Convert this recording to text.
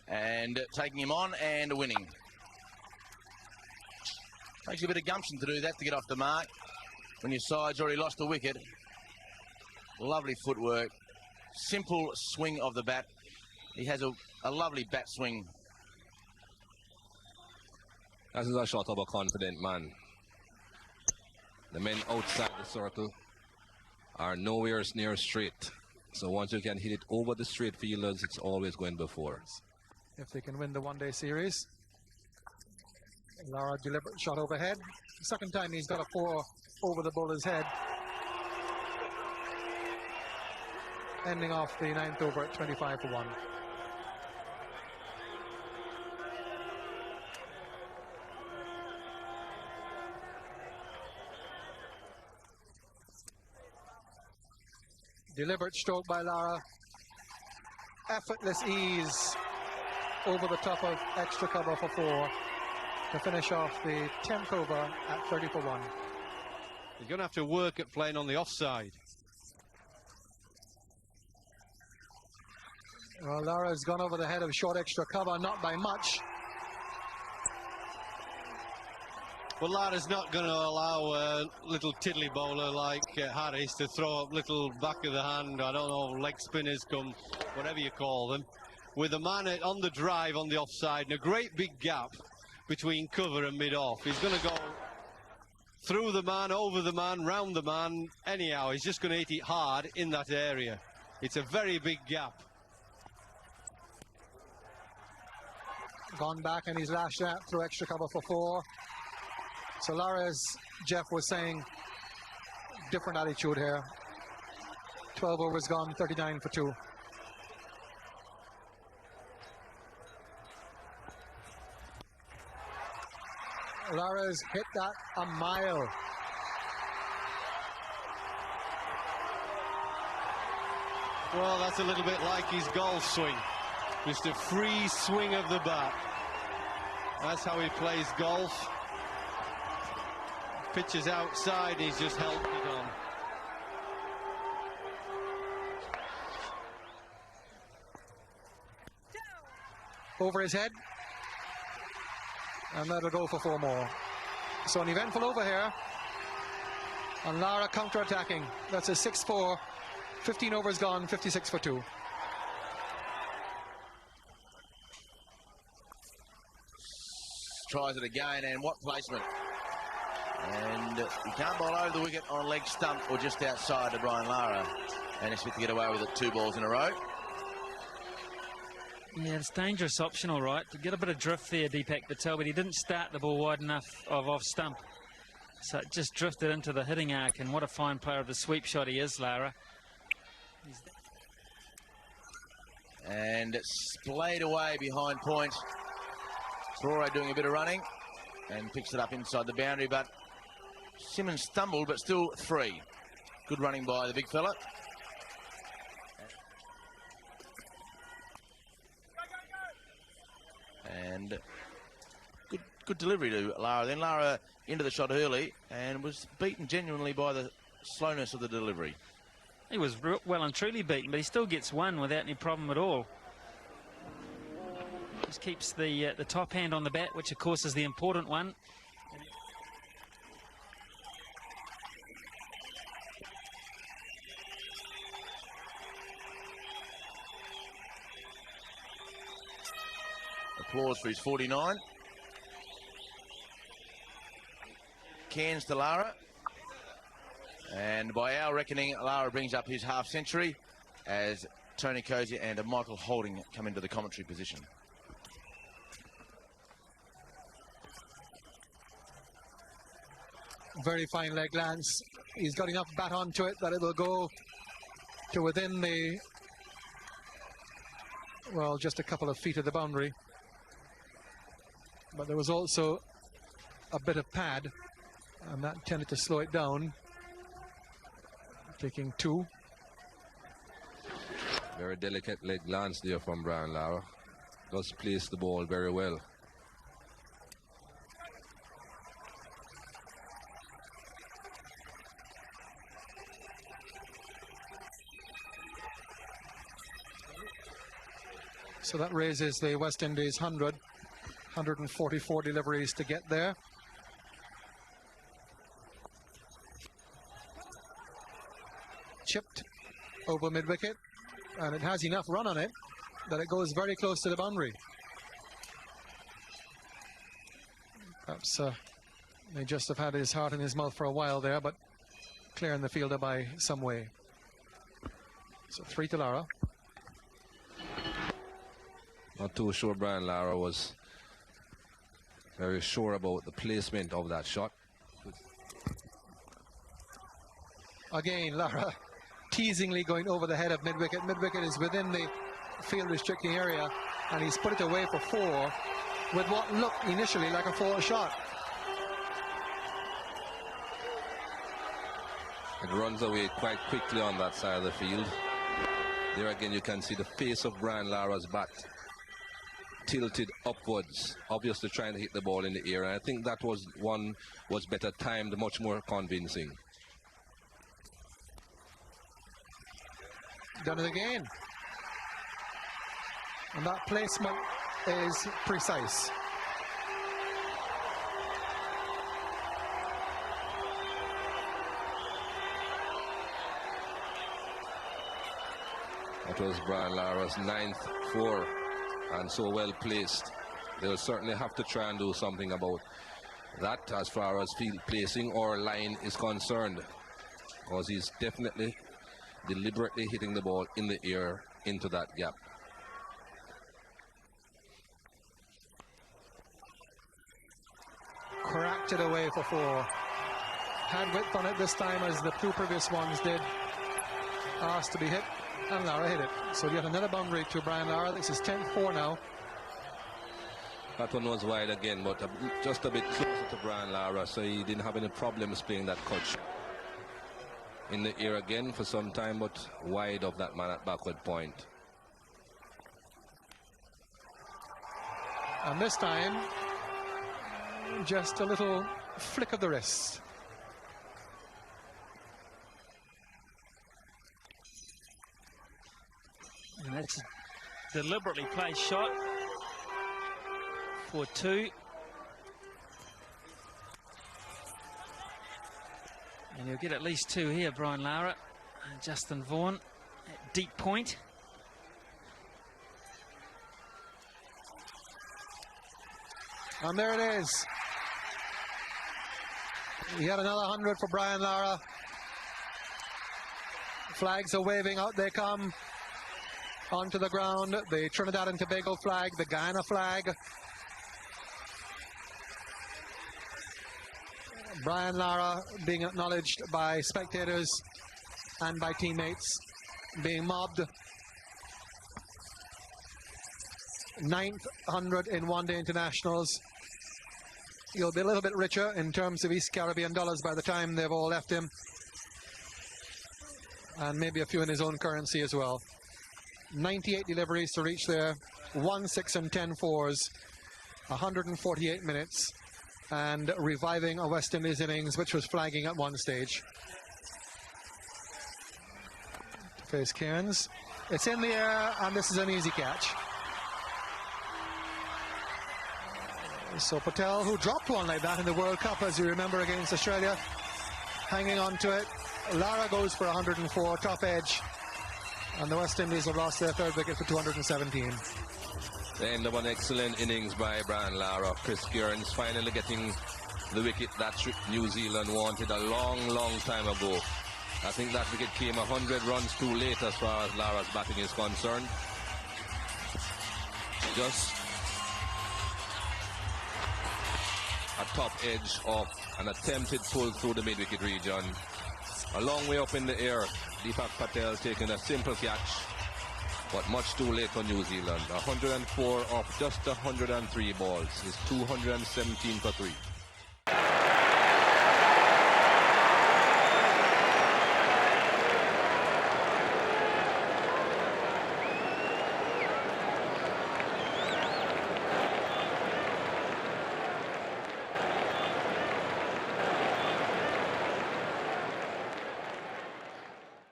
And taking him on and winning. Takes a bit of gumption to do that, to get off the mark when your side's already lost a wicket. Lovely footwork. Simple swing of the bat. He has a lovely bat swing. That is a shot of a confident man. The men outside the circle are nowhere near straight. So once you can hit it over the straight fielders, it's always going before. If they can win the one-day series. Lara, deliberate shot overhead. Second time he's got a 4 over the bowler's head. Ending off the 9th over at 25 for 1. Deliberate stroke by Lara. Effortless ease over the top of extra cover for 4 to finish off the 10th over at 30 for 1. He's going to have to work at playing on the offside. Well, Lara's gone over the head of short extra cover, not by much. Well, Lara's not going to allow a little tiddly bowler like Harris to throw up little back of the hand, I don't know, leg spinners come, whatever you call them, with a man on the drive on the offside and a great big gap between cover and mid-off. He's going to go through the man, over the man, round the man, anyhow. He's just going to hit it hard in that area. It's a very big gap. Gone back and he's lashed out through extra cover for 4. So Lara, as Jeff was saying, different attitude here. 12 overs gone, 39 for 2. Lara's hit that a mile. Well, that's a little bit like his golf swing. Just a free swing of the bat. That's how he plays golf. Pitches outside, he's just held it on. Over his head. And that'll go for 4 more. So an eventful over here. And Lara counter-attacking. That's a 6-4. 15 overs gone, 56 for 2. Tries it again, and what placement. And he can't bowl over the wicket on leg stump or just outside to Brian Lara. And he's fit to get away with it 2 balls in a row. Yeah, it's dangerous option, all right. To get a bit of drift there, Deepak Patel, but he didn't start the ball wide enough of off stump. So it just drifted into the hitting arc, and what a fine player of the sweep shot he is, Lara. And splayed away behind point. Torre doing a bit of running and picks it up inside the boundary, but Simmons stumbled, but still 3. Good running by the big fella. And good delivery to Lara. Then Lara into the shot early and was beaten genuinely by the slowness of the delivery. He was well and truly beaten, but he still gets 1 without any problem at all. Just keeps the top hand on the bat, which of course is the important one. Applause for his 49. Cairns to Lara. And by our reckoning, Lara brings up his half century as Tony Cozier and Michael Holding come into the commentary position. Very fine leg lance. He's got enough bat onto it that it will go to within the, well, just a couple of feet of the boundary. But there was also a bit of pad, and that tended to slow it down. Taking 2. Very delicate leg glance there from Brian Lara. Does place the ball very well. So that raises the West Indies 144 deliveries to get there. Chipped over mid-wicket, and it has enough run on it that it goes very close to the boundary. Perhaps may just have had his heart in his mouth for a while there, but clearing the fielder by some way. So 3 to Lara. Not too sure Brian Lara was very sure about the placement of that shot. Again, Lara teasingly going over the head of mid-wicket. Mid-wicket is within the field restricting area, and he's put it away for 4 with what looked initially like a 4 shot. It runs away quite quickly on that side of the field. There again you can see the face of Brian Lara's bat tilted upwards, obviously trying to hit the ball in the air, and I think that was better timed, much more convincing. Done it again. And that placement is precise. That was Brian Lara's 9th 4, and so well placed. They'll certainly have to try and do something about that as far as field placing or line is concerned, because he's definitely deliberately hitting the ball in the air into that gap. Cracked it away for 4. Had width on it this time as the 2 previous ones did. Asked to be hit, and Lara hit it. So yet another boundary to Brian Lara. This is 10th 4 now. That one was wide again, but just a bit closer to Brian Lara, so he didn't have any problems playing that cut shot. In the air again for some time, but wide of that man at backward point. And this time, just a little flick of the wrist. And that's a deliberately placed shot for 2. And you'll get at least 2 here, Brian Lara and Justin Vaughan at deep point. And there it is. Yet another 100 for Brian Lara. Flags are waving, out they come onto the ground. The Trinidad and Tobago flag, the Guyana flag. Brian Lara being acknowledged by spectators and by teammates, being mobbed. 9th 100 in one-day internationals. He'll be a little bit richer in terms of East Caribbean dollars by the time they've all left him, and maybe a few in his own currency as well. 98 deliveries to reach there, 1 6 and 10 4s, 148 minutes, and reviving a West Indies innings which was flagging at one stage. To face Cairns. It's in the air, and this is an easy catch. So Patel, who dropped one like that in the World Cup, as you remember, against Australia, hanging on to it. Lara goes for 104, top edge, and the West Indies have lost their 3rd wicket for 217. The end of an excellent innings by Brian Lara. Chris Cairns finally getting the wicket that New Zealand wanted a long, long time ago. I think that wicket came 100 runs too late as far as Lara's batting is concerned. Just a top edge of an attempted pull through the mid-wicket region. A long way up in the air. Deepak Patel taking a simple catch, but much too late for New Zealand. 104 off just 103 balls is 217 for 3.